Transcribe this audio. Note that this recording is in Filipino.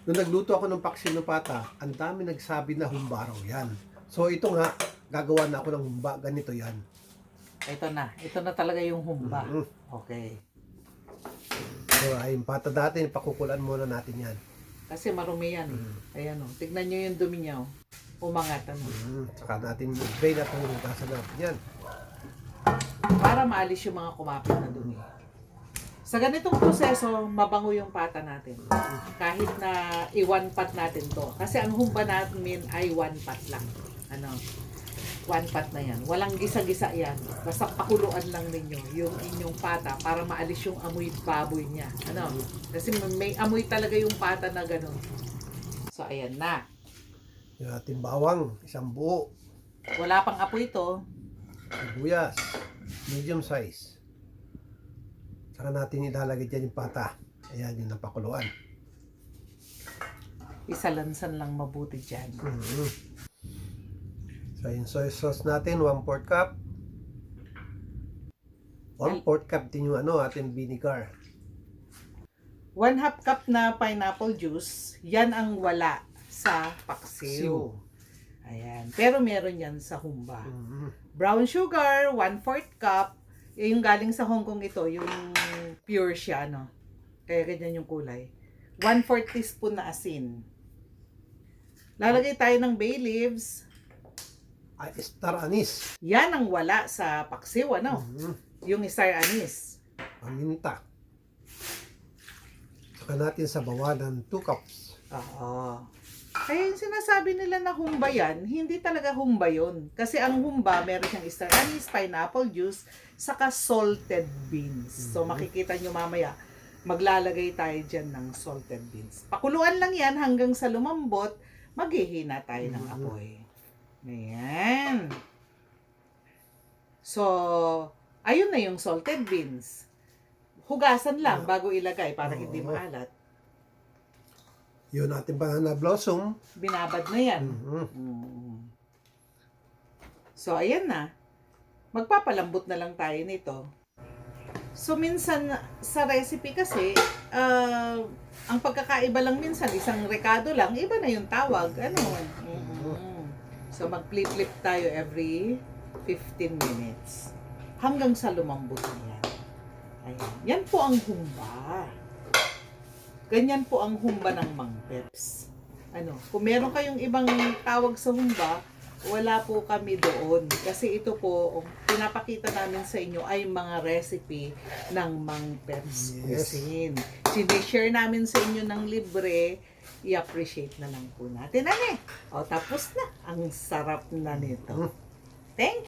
Nung nagluto ako ng paksiw ng pata, ang dami nagsabi na humba raw yan. So ito nga, gagawa na ako ng humba. Ganito yan. Ito na talaga yung humba. Mhm. Okay. So ay, yung pata natin, pakukulan muna natin yan. Kasi marumi yan eh. Ayan o, tignan nyo yung dumi niya o. Umangat ano. Saka natin i-drain at hugasan natin yan. Para maalis yung mga kumapit na dumi. Sa ganitong proseso, mabango yung pata natin. Kahit na i-one pot natin to. Kasi ang humba namin ay one pot lang. Ano? One pot na yan. Walang gisa-gisa yan. Basta pakuluan lang ninyo yung inyong pata para maalis yung amoy baboy niya. Ano? Kasi may amoy talaga yung pata na ganun. So, ayan na. Yung ating bawang, isang buo. Wala pang apoy to. Sibuyas, medium size. Saka natin ilalagay dyan yung pata. Ayan yung napakuluan. Isalansan lang mabuti dyan. So yung soy sauce natin, 1/4 cup. 1/4 cup din yung ating vinegar. 1/2 cup na pineapple juice, yan ang wala sa paksiw. Ayan. Pero meron yan sa humba. Brown sugar, 1/4 cup. Yung galing sa Hong Kong ito, yung pure siya, ano. Kaya ganyan yung kulay. 1/4 teaspoon na asin. Lalagay tayo ng bay leaves. Ay, star anise. Yan ang wala sa paksiw, ano. Yung star anise. Paminta. Saka natin sa bawalan 2 cups. Oo. Kaya yung sinasabi nila na humba yan, hindi talaga humba yun. Kasi ang humba, meron siyang star anise, pineapple juice, saka salted beans. So makikita nyo mamaya, maglalagay tayo dyan ng salted beans. Pakuluan lang yan hanggang sa lumambot, maghihina tayo ng apoy. Ayan. So, ayun na yung salted beans. Hugasan lang bago ilagay para hindi maalat. Yun natin banana blossom. Binabad na yan. So, ayan na. Magpapalambot na lang tayo nito. So, minsan sa recipe kasi, ang pagkakaiba lang minsan, isang rekado lang, iba na yung tawag. Ano? So, mag-flip-flip tayo every 15 minutes. Hanggang sa lumambot na yan. Ayan. Yan po ang humba. Ganyan po ang humba ng Mang Peps. Ano, kung meron kayong ibang tawag sa humba, wala po kami doon. Kasi ito po, pinapakita namin sa inyo ay mga recipe ng Mang Peps Cuisine. Sinishare namin sa inyo ng libre, i-appreciate na lang po natin. O, tapos na. Ang sarap na nito. Thank you.